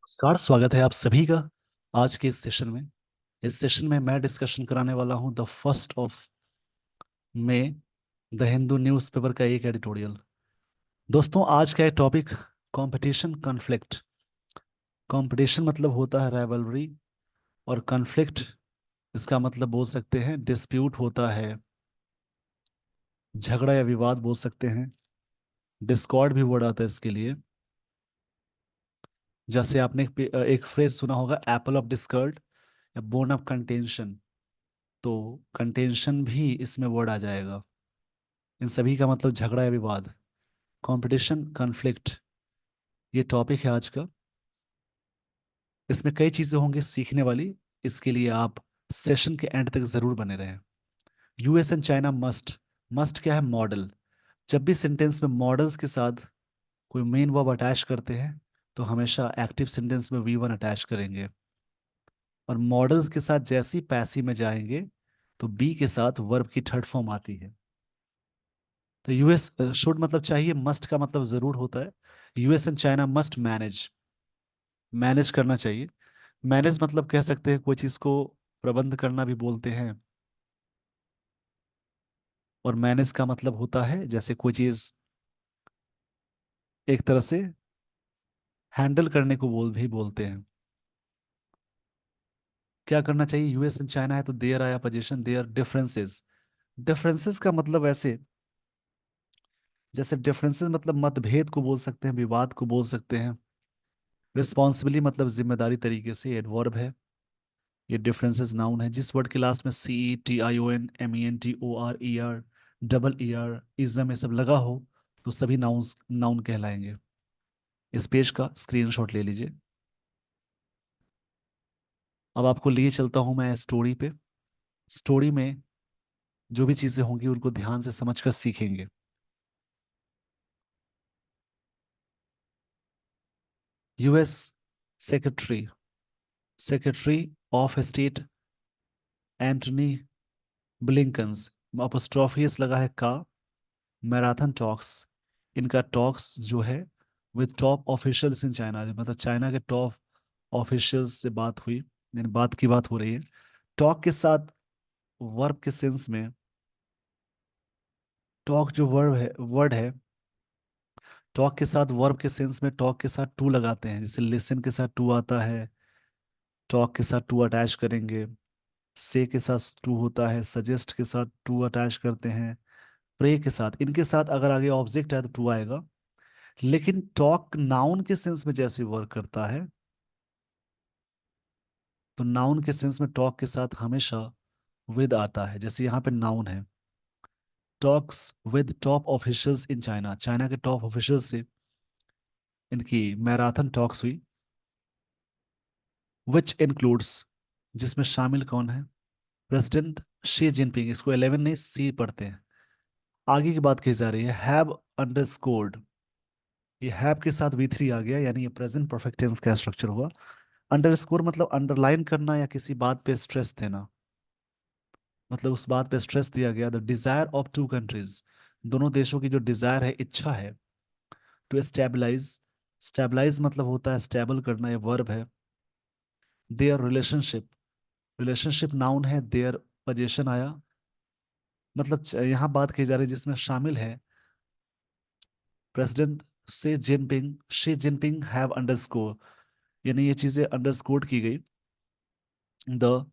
नमस्कार, स्वागत है आप सभी का आज के इस सेशन में। इस सेशन में मैं डिस्कशन कराने वाला हूं the first of May the Hindu newspaper का एक एडिटोरियल। दोस्तों, आज का टॉपिक कंपटीशन कॉन्फ्लिक्ट। कंपटीशन मतलब होता है राइवलरी, और कॉन्फ्लिक्ट इसका मतलब बोल सकते हैं डिस्प्यूट होता है, झगड़ा या विवाद बोल सकते हैं। डिस्कॉर्ड भी वर्ड आता है इसके लिए। जैसे आपने एक फ्रेज सुना होगा, एप्पल ऑफ डिस्कॉर्ड या बोन ऑफ कंटेंशन। तो कंटेंशन भी इसमें वर्ड आ जाएगा। इन सभी का मतलब झगड़ा या विवाद। कंपटीशन कॉन्फ्लिक्ट, ये टॉपिक है आज का। इसमें कई चीजें होंगी सीखने वाली। इसके लिए आप सेशन के एंड तक जरूर बने रहें। US and China must. Must क्या है? मॉडल। जब भी सेंटेंस में मॉडल्स के साथ कोई मेन वर्ब अटैच करते हैं तो हमेशा एक्टिव सेंटेंस में वी वन अटैच करेंगे। और मॉडल्स के साथ जैसी पैसिव में जाएंगे तो बी के साथ वर्ब की थर्ड फॉर्म आती है। तो यूएस शुड मतलब चाहिए, मस्ट का मतलब जरूर होता है। US and China must manage. Manage करना चाहिए। मैनेज मतलब कह सकते हैं कोई चीज को प्रबंध करना भी बोलते हैं। और मैनेज का मतलब होता है जैसे कोई चीज एक तरह से हैंडल करने को भी बोलते हैं। क्या करना चाहिए? यूएस एंड चाइना है तो देयर आया पोजीशन, देयर डिफरेंसेस। डिफरेंसेस का मतलब ऐसे, जैसे डिफरेंसेस मतलब मतभेद को बोल सकते हैं, विवाद को बोल सकते हैं। रिस्पॉन्सिबिली मतलब जिम्मेदारी तरीके से, एडवर्ब है। ये डिफरेंसेस नाउन है। जिस वर्ड के लास्ट में C E T I O N M E N T O R E R double E R ism ये सब लगा हो तो सभी नाउन्स नाउन कहलाएंगे। इस पेज का स्क्रीनशॉट ले लीजिए। अब आपको लिए चलता हूं मैं स्टोरी पे। स्टोरी में जो भी चीजें होंगी उनको ध्यान से समझकर सीखेंगे। US secretary secretary of state Antony Blinken's, apostrophe s लगा है का, मैराथन टॉक्स। इनका टॉक्स जो है with top officials in China, मतलब चाइना के टॉप ऑफिशियल्स से बात हुई, यानी बात की बात हो रही है। टॉक के साथ वर्ब के सेंस में, टॉक जो वर्ड है, टॉक के साथ वर्ब के सेंस में टॉक के साथ टू लगाते हैं। जैसे लिसन के साथ टू आता है, टॉक के साथ टू अटैच करेंगे। से के साथ टू होता है, सजेस्ट के साथ टू अटैच करते हैं। प्रे के साथ, इनके साथ अगर आगे ऑब्जेक्ट है तो टू आएगा। लेकिन टॉक नाउन के सेंस में जैसे वर्क करता है, तो नाउन के सेंस में टॉक के साथ हमेशा विद आता है। जैसे यहाँ पे नाउन है, talks with top officials in China. China के टॉप ऑफिशियल्स से इनकी मैराथन टॉक्स हुई। विच इंक्लूड्स, जिसमें शामिल कौन है? President Xi Jinping. इसको 11 नहीं सी पढ़ते हैं। आगे की बात कही जा रही है, हैव अंडरस्कोर्ड। ये हैव के साथ वी थ्री आ गया, यानी ये प्रेजेंट परफेक्ट टेंस का स्ट्रक्चर हुआ। अंडरस्कोर मतलब अंडरलाइन करना या किसी बात पे स्ट्रेस देना। मतलब उस बात पे स्ट्रेस दिया गया, the desire of two countries. दोनों देशों की जो डिजायर है, इच्छा है, टू स्टेबलाइज। स्टेबलाइज मतलब होता है स्टेबल करना, ये वर्ब है। देयर रिलेशनशिप, रिलेशनशिप नाउन है, देयर पोजीशन आया। मतलब यहाँ बात की जा रही है जिसमें शामिल है president Xi Jinping have underscore, यानी ये चीजें अंडरस्कोर की गई। The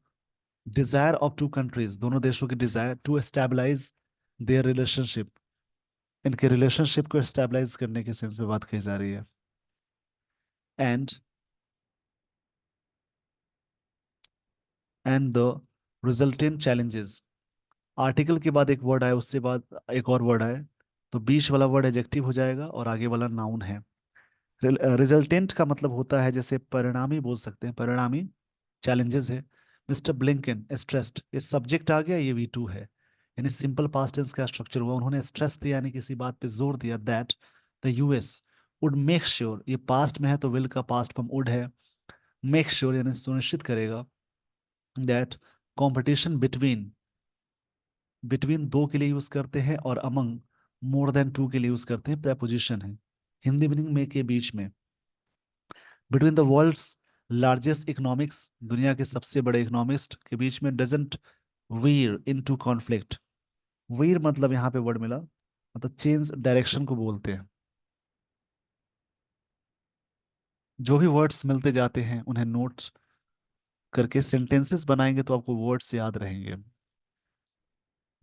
desire of two countries, दोनों देशों की desire to stabilize their relationship, इनके रिलेशनशिप को स्टेबलाइज करने के सेंस में बात कही जा रही है। And and the resultant challenges. Article के बाद एक वर्ड आए, उससे बाद एक और वर्ड आए, तो बीच वाला वर्ड एडजेक्टिव हो जाएगा और आगे वाला नाउन है। रिजल्टेंट का मतलब होता है जैसे परिणामी बोल सकते हैं, परिणामी। चैलेंजेस है। मिस्टर ब्लिंकन स्ट्रेस्ड, ये सब्जेक्ट आ गया, ये वी टू है। यानी सिंपल पास्ट टेंस का स्ट्रक्चर हुआ, उन्होंने स्ट्रेस दिया यानी किसी बात पे जोर दिया, that the US would make sure. ये पास्ट में है तो विल का पास्ट फॉर्म वुड है। मेक श्योर यानी सुनिश्चित करेगा, दैट कंपटीशन बिटवीन, बिटवीन दो के लिए यूज करते हैं, और अमंग मोर देन टू के लिए यूज करते हैं, प्रेपोजिशन है। हिंदी मीनिंग में के बीच में। Between the world's largest economics, दुनिया के सबसे बड़े इकोनॉमिस्ट के बीच में, doesn't veer into conflict. Veer मतलब यहाँ पे वर्ड मिला, मतलब चेंज डायरेक्शन को बोलते हैं। जो भी वर्ड्स मिलते जाते हैं उन्हें नोट्स करके सेंटेंसेस बनाएंगे तो आपको वर्ड्स याद रहेंगे।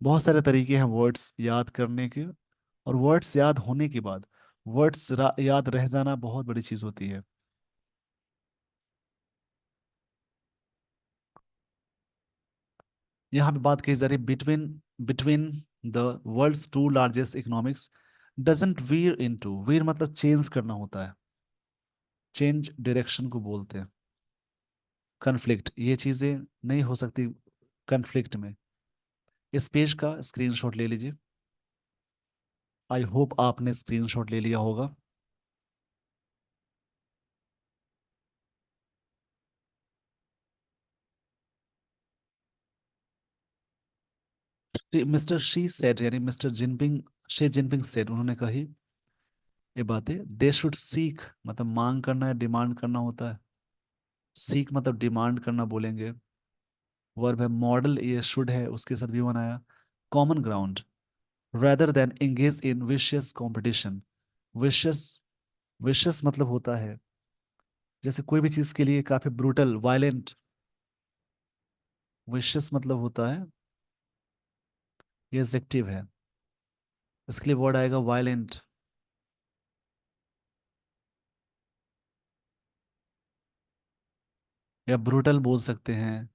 बहुत सारे तरीके हैं वर्ड्स याद करने के, और वर्ड्स याद होने के बाद वर्ड्स याद रह जाना बहुत बड़ी चीज होती है। यहाँ पे बात की जा रही है between, between the world's two largest economics, doesn't veer into, veer मतलब चेंज करना होता है, चेंज डायरेक्शन को बोलते हैं। कन्फ्लिक्ट, ये चीजें नहीं हो सकती कन्फ्लिक्ट में। इस पेज का स्क्रीनशॉट ले लीजिए। आई होप आपने स्क्रीनशॉट ले लिया होगा। मिस्टर शी सेड, यानी mister Jinping, Xi Jinping said, उन्होंने कही ये बातें, दे शुड सीक मतलब मांग करना है, डिमांड करना होता है। सीक मतलब डिमांड करना बोलेंगे। वर्ब है मॉडल, ये शुड है, उसके साथ भी बनाया। Common ground, rather than engage in vicious competition। vicious, vicious मतलब होता है जैसे कोई भी चीज के लिए काफी ब्रूटल वायलेंट। vicious मतलब होता है, ये एडजेक्टिव है, इसके लिए वर्ड आएगा वायलेंट। या ब्रूटल बोल सकते हैं,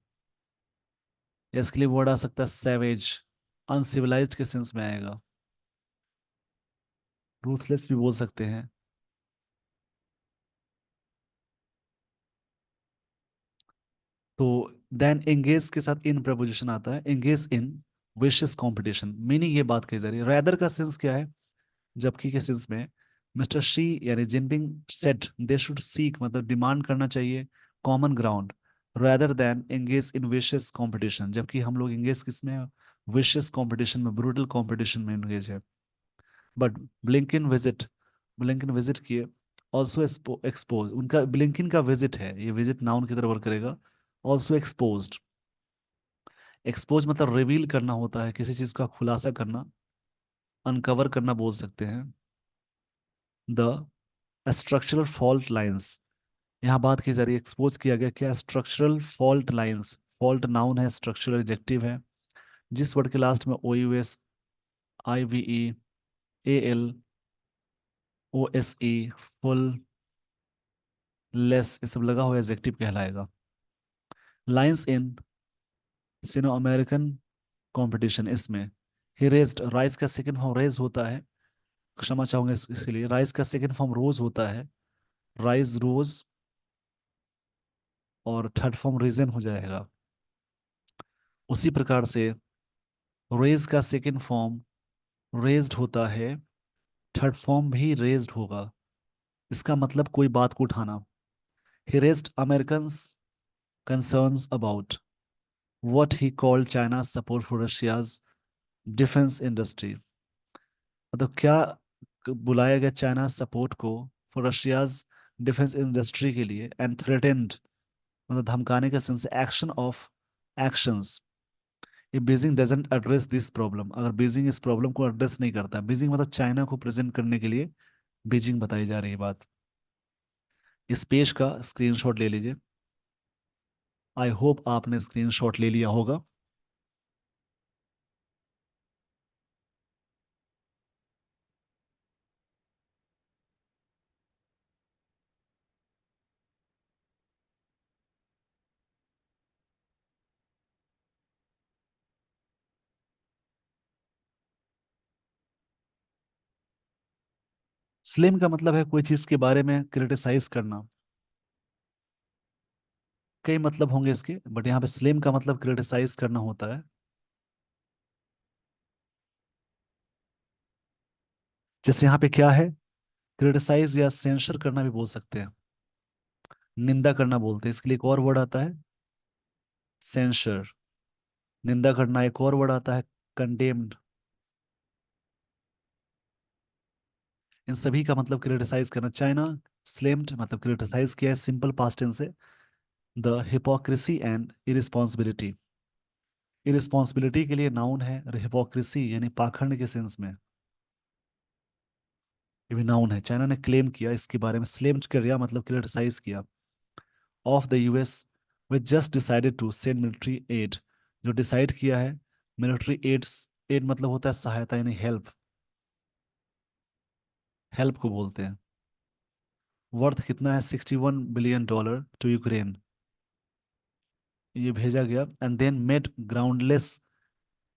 या इसके लिए वर्ड आ सकता है सैवेज, अनसिविलाइज्ड के सेंस में आएगा। रूथलेस भी बोल सकते हैं। तो देन एंगेज के साथ इन प्रपोजिशन आता है, engage in vicious competition, meaning ये बात कही जा रही है। रैदर का सेंस क्या है, जबकि के सेंस में, मिस्टर शी यानी Jinping said they should seek मतलब डिमांड करना चाहिए common ground, rather than engage in vicious competition, जबकि हम लोग एंगेज किस में, विशियस कंपटीशन में, ब्रूटल कंपटीशन में एंगेज है। But Blinken visit, Blinken visit किए, ऑल्सो एक्सपोज, उनका ब्लिंकिन का विजिट है, ये विजिट नाउन की तरह वर्क करेगा। ऑल्सो एक्सपोज्ड, एक्सपोज मतलब रिवील करना होता है, किसी चीज का खुलासा करना, अनकवर करना बोल सकते हैं। द स्ट्रक्चरल फॉल्ट लाइंस, यहाँ बात की जा रही है, एक्सपोज किया गया क्या, structural fault lines. Fault noun है, स्ट्रक्चरल एडजेक्टिव है। जिस वर्ड के लास्ट में O U S, I V E, A L, O S E, full, less, ये सब लगा हुआ एडजेक्टिव कहलाएगा। Lines in Sino American competition, इसमें ही रेज्ड, राइज का सेकंड फॉर्म रेज होता है, क्षमा चाहूंगा इसीलिए, राइज का सेकंड फॉर्म रोज होता है, राइज रोज, और थर्ड फॉर्म रीजन हो जाएगा। उसी प्रकार से रेज का सेकंड फॉर्म रेज्ड होता है, थर्ड फॉर्म भी रेज्ड होगा। इसका मतलब कोई बात को उठाना। He raised Americans concerns about what he called China's support for Russia's defense industry। मतलब क्या बुलाया गया चाइना सपोर्ट को फॉर रशियाज डिफेंस इंडस्ट्री के लिए, एंड थ्रेटेंड मतलब धमकाने का सेंस एक्शन ऑफ एक्शंस। ये Beijing doesn't address this problem, अगर बीजिंग इस प्रॉब्लम को एड्रेस नहीं करता, बीजिंग मतलब चाइना को प्रेजेंट करने के लिए बीजिंग बताई जा रही है बात। इस पेज का स्क्रीनशॉट ले लीजिए। आई होप आपने स्क्रीनशॉट ले लिया होगा। स्लिम का मतलब है कोई चीज के बारे में क्रिटिसाइज करना। कई मतलब होंगे इसके, बट यहाँ पे स्लिम का मतलब क्रिटिसाइज करना होता है। जैसे यहाँ पे क्या है, क्रिटिसाइज या सेंसर करना भी बोल सकते हैं, निंदा करना बोलते हैं, इसके लिए एक और वर्ड आता है सेंसर। निंदा करना एक और वर्ड आता है कंडेम्ड। इन सभी का मतलब क्रिटिसाइज करना। चाइना स्लेम्ड मतलब क्रिटिसाइज किया है, सिंपल पास्ट टेंस है। The hypocrisy and irresponsibility, irresponsibility के लिए नाउन है, और हिपोक्रेसी यानी पाखंड के सेंस में ये भी नाउन है। चाइना ने क्लेम किया इसके बारे में, स्लेम्ड किया मतलब क्रिटिसाइज किया, of the US which just decided to send military aid, जो डिसाइड किया है मिलिट्री एड्स। एड मतलब होता है सहायता यानी हेल्प, हेल्प को बोलते हैं। वर्थ कितना है, $61 बिलियन टू यूक्रेन, ये भेजा गया। And then made groundless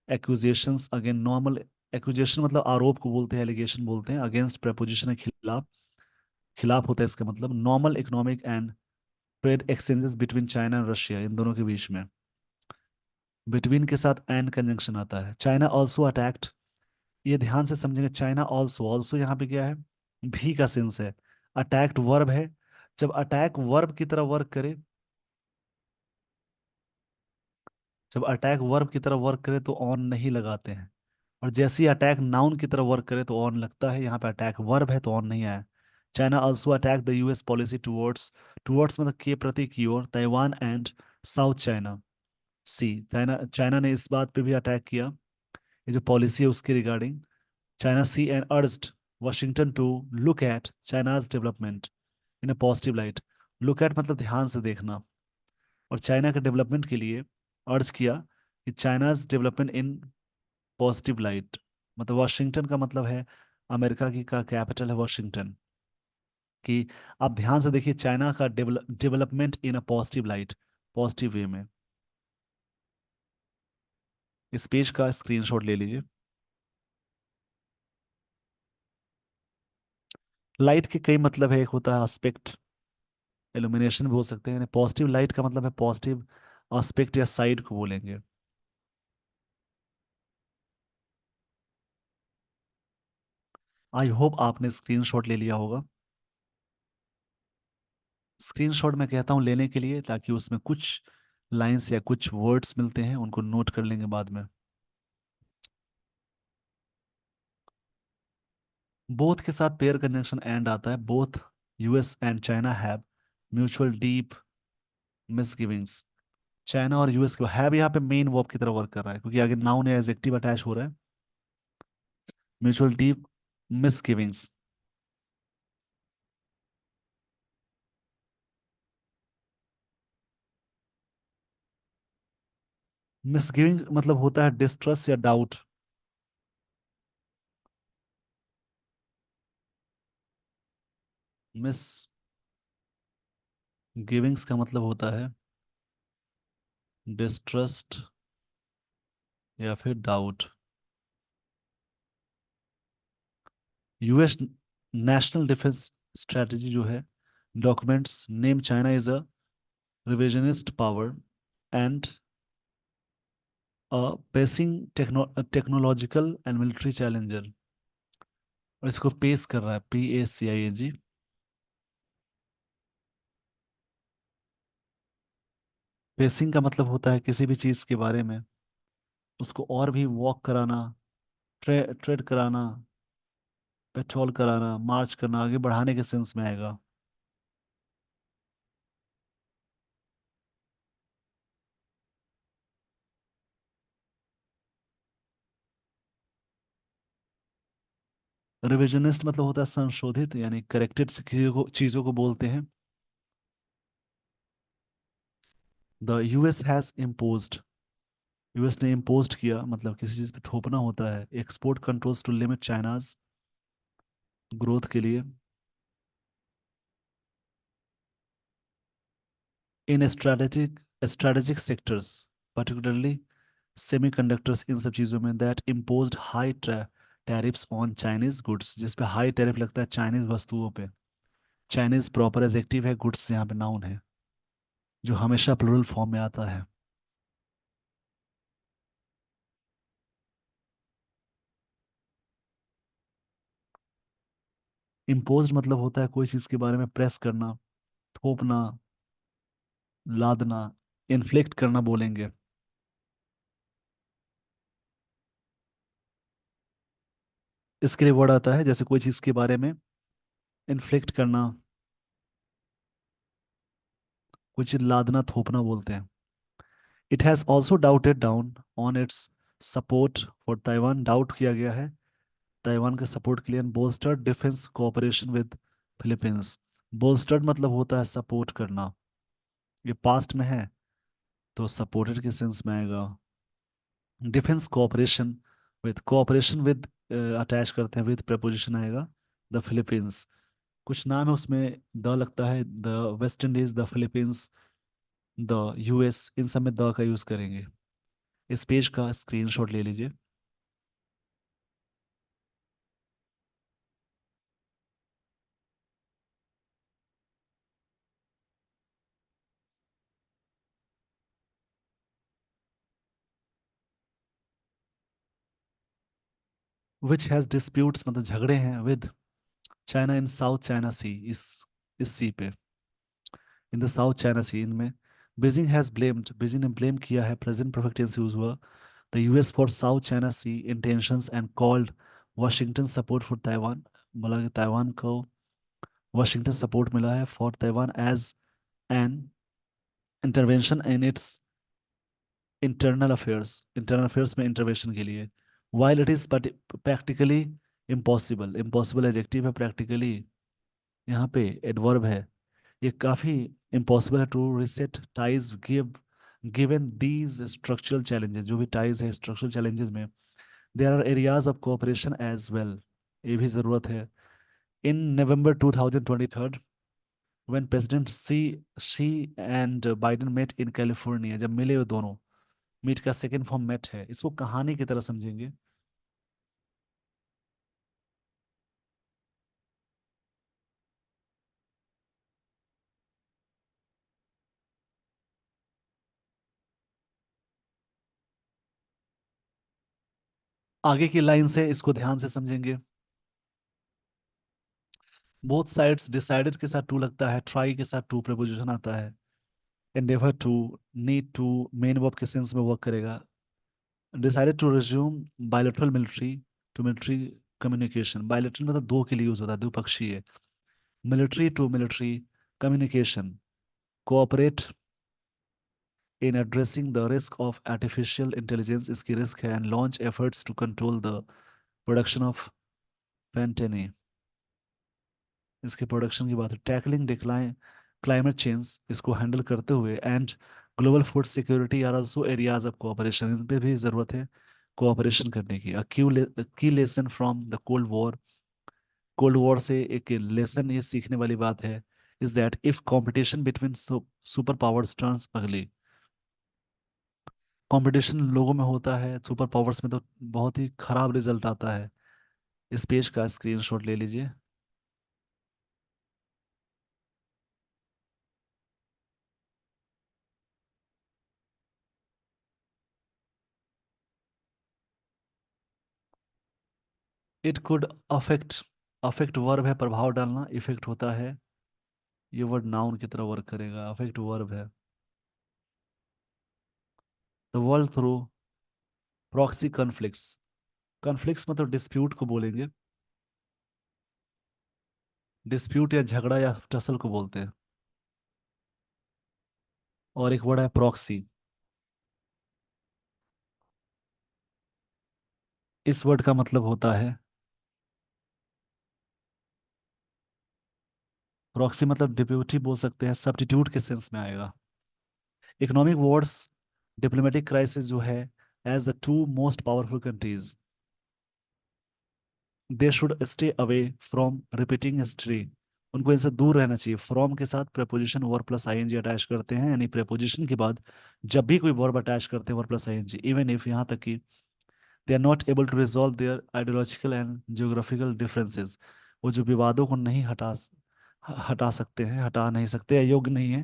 accusations again normal, accusation मतलब आरोप को बोलते हैं, एलिगेशन बोलते हैं, अगेंस्ट प्रपोजिशन है खिलाफ, खिलाफ होता है इसका मतलब। Normal economic and trade exchanges between China और रशिया, इन दोनों के बीच में बिटवीन के साथ एंड कंजंक्शन आता है। चाइना ऑल्सो अटैक्ट, ये ध्यान से समझेंगे, चाइना ऑल्सो, ऑल्सो यहाँ पे क्या है, भी का सेंस है। अटैक्ट वर्ब है, जब अटैक वर्ब की तरह वर्क करे, जब अटैक वर्ब की तरह वर्क करे तो ऑन नहीं लगाते हैं, और जैसे ही अटैक नाउन की तरह वर्क करे तो ऑन लगता है। यहाँ पे अटैक वर्ब है तो ऑन नहीं आया। China also attack the US policy towards, towards मतलब के प्रति की ओर, Taiwan and South China Sea. China China ने इस बात पे भी अटैक किया, ये जो पॉलिसी है उसके regarding. China Xi and urged Washington to look at China's development in a positive light. Look at मतलब ध्यान से देखना, और चाइना के डेवलपमेंट के लिए अर्ज किया कि China's development in positive light. मतलब वाशिंगटन का मतलब है अमेरिका की का कैपिटल है वाशिंगटन, कि आप ध्यान से देखिए चाइना का development in a positive light, positive way में। इस पेज का स्क्रीनशॉट ले लीजिए। लाइट के कई मतलब है, एक होता है एस्पेक्ट, इल्यूमिनेशन भी हो सकते हैं, पॉजिटिव लाइट का मतलब है पॉजिटिव एस्पेक्ट या साइड को बोलेंगे। आई होप आपने स्क्रीनशॉट ले लिया होगा। स्क्रीनशॉट मैं कहता हूँ लेने के लिए, ताकि उसमें कुछ लाइंस या कुछ वर्ड्स मिलते हैं, उनको नोट कर लेंगे बाद में। बोथ के साथ पेयर कंजंक्शन एंड आता है। Both US and China have mutual deep misgivings. China और यूएस को हैव यहाँ पे मेन वर्ब की तरह वर्क कर रहा है, क्योंकि आगे नाउन या एडजेक्टिव अटैच हो रहा है। म्यूचुअल डीप मिसगिविंग्स, मिसगिविंग मतलब होता है डिस्ट्रस्ट या डाउट। मिस गिविंग्स का मतलब होता है डिस्ट्रस्ट या फिर doubt. US national defence strategy जो है documents name China is a revisionist power and a pacing technological and military challenger, और इसको पेश कर रहा है, PACING। पेसिंग का मतलब होता है किसी भी चीज के बारे में उसको और भी वॉक कराना, ट्रेड कराना, पेट्रोल कराना, मार्च करना, आगे बढ़ाने के सेंस में आएगा। रिविजनिस्ट मतलब होता है संशोधित यानी करेक्टेड चीजों को बोलते हैं। The US has imposed, US ने इम्पोज्ड किया मतलब किसी चीज पे थोपना होता है, export controls to limit China's growth के लिए। In strategic sectors particularly semiconductors, इन सब चीज़ों में, that imposed high tariffs on Chinese goods, जिस पे हाई टैरिफ लगता है चाइनीज वस्तुओं पे। चाइनीज प्रॉपर एजेक्टिव है, गुड्स यहाँ पे नाउन है, जो हमेशा प्लूरल फॉर्म में आता है। इम्पोज्ड मतलब होता है कोई चीज़ के बारे में प्रेस करना, थोपना, लादना, इन्फ्लिक्ट करना बोलेंगे। इसके लिए वर्ड आता है जैसे कोई चीज के बारे में इन्फ्लिक्ट करना, कोई चीज लादना थोपना बोलते हैं। It has also doubted down on its support for Taiwan, doubt किया गया है ताइवान के सपोर्ट के लिए, and bolstered defence cooperation with Philippines. Bolstered मतलब होता है सपोर्ट करना, ये पास्ट में है तो सपोर्टेड के सेंस में आएगा। डिफेंस कोऑपरेशन विद अटैच करते हैं, विद प्रपोजिशन आएगा द फिलीपींस। कुछ नाम है उसमें द लगता है, the West Indies, the Philippines, the US, इन सब में द का यूज करेंगे। इस पेज का स्क्रीनशॉट ले लीजिए। विच हैज डिस्प्यूट्स मतलब झगड़े हैं with China in South China Sea, इस सी पे, in the South China Sea, इनमें बीजिंग ने ब्लेम किया है, प्रेजेंट परफेक्ट टेंस यूज हुआ, the US for South China Sea intentions and called Washington support for Taiwan. बोला कि ताइवान को वाशिंगटन सपोर्ट मिला है for Taiwan as an intervention in its internal affairs में इंटरवेंशन के लिए। While it is practically impossible, impossible adjective है, practically यहाँ पे एडवर्ब है, ये काफी इम्पॉसिबल है to reset ties given these structural challenges, जो भी टाइज है स्ट्रक्चरल चैलेंजेस में, there are areas of cooperation as well, ये भी जरूरत है। In November 2023 when president Xi and Biden met in California, जब मिले वो दोनों, मीट का सेकेंड फॉर्म मेट है, इसको कहानी की तरह समझेंगे। आगे की लाइन से इसको ध्यान से समझेंगे। बोथ साइड्स, डिसाइडेड के साथ टू लगता है, ट्राई के साथ टू प्रपोजिशन आता है, endeavour to, need to main verb के सेंस में वर्क करेगा। Decided to resume bilateral military communication, bilateral मतलब दो के लिए यूज होता है, द्विपक्षीय। Military to military communication, cooperate in addressing the risk of artificial intelligence, इसकी रिस्क है, and launch efforts to control the production of fentanyl, इसके प्रोडक्शन की बात है। टैकलिंग डिक्लाइन क्लाइमेट चेंज, इसको हैंडल करते हुए, and global food security are also areas of cooperation, इन पे भी जरूरत है कोऑपरेशन करने की। Key lesson from the cold war, cold war से एक लेसन ये सीखने वाली बात है, is that if competition between super powers turns ugly, competition लोगों में होता है सुपर पावर्स में तो बहुत ही खराब रिजल्ट आता है। इस पेज का स्क्रीनशॉट ले लीजिए। It could affect, affect verb है, प्रभाव डालना, इफेक्ट होता है, ये वर्ड नाउन की तरह वर्क करेगा, अफेक्ट वर्ब है। The world through proxy conflicts, conflicts मतलब डिस्प्यूट को बोलेंगे, डिस्प्यूट या झगड़ा या टसल को बोलते हैं। और एक वर्ड है प्रॉक्सी, इस वर्ड का मतलब होता है, प्रॉक्सी मतलब डिप्यूटी बोल सकते हैं, सब्स्टिट्यूट के सेंस में आएगा। इकोनॉमिक वॉर्स, डिप्लोमेटिक क्राइसिस जो है, as the two most powerful countries they should stay away from repeating history, उनको इनसे दूर रहना चाहिए। फ्रॉम के साथ preposition verb plus ING attach करते हैं, यानी preposition के बाद जब भी कोई वर्ब अटैच करते हैं verb plus ING, even if, यहाँ तक कि they are not able to resolve their ideological and geographical differences, वो जो विवादों को नहीं हटा सकते हैं, हटा नहीं सकते या योग्य नहीं है,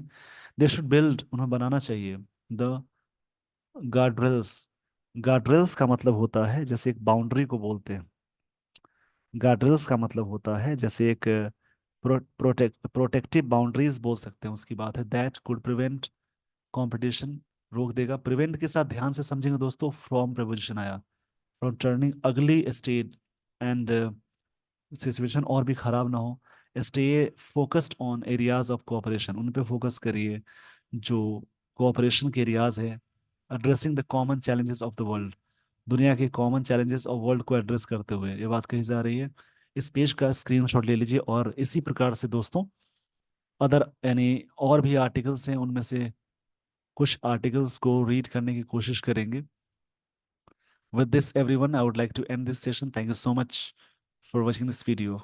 दे शुड बिल्ड, उन्हें बनाना चाहिए, द गार्ड्रेल्स, गार्ड्रेल्स का मतलब होता है जैसे एक बाउंड्री को बोलते हैं, गार्ड्रेल्स का मतलब होता है जैसे एक प्रोटेक्टिव बाउंड्रीज बोल सकते हैं, उसकी बात है। दैट कुड प्रिवेंट कंपटीशन, रोक देगा। प्रिवेंट के साथ ध्यान से समझेंगे दोस्तों, फ्रॉम प्रपोजिशन आया, फ्रॉम टर्निंग अगली स्टेट, एंड सिचुएशन और भी खराब ना हो, stay focused on areas of cooperation, उन पे फोकस करिए जो कोऑपरेशन के एरियाज है। Addressing the common challenges of the world, दुनिया के कॉमन चैलेंजेस ऑफ वर्ल्ड को एड्रेस करते हुए ये बात कही जा रही है। इस पेज का स्क्रीनशॉट ले लीजिए, और इसी प्रकार से दोस्तों अदर यानी और भी आर्टिकल्स हैं, उनमें से कुछ आर्टिकल्स को रीड करने की कोशिश करेंगे। With this, everyone, I would like to end this session. Thank you so much for watching this video.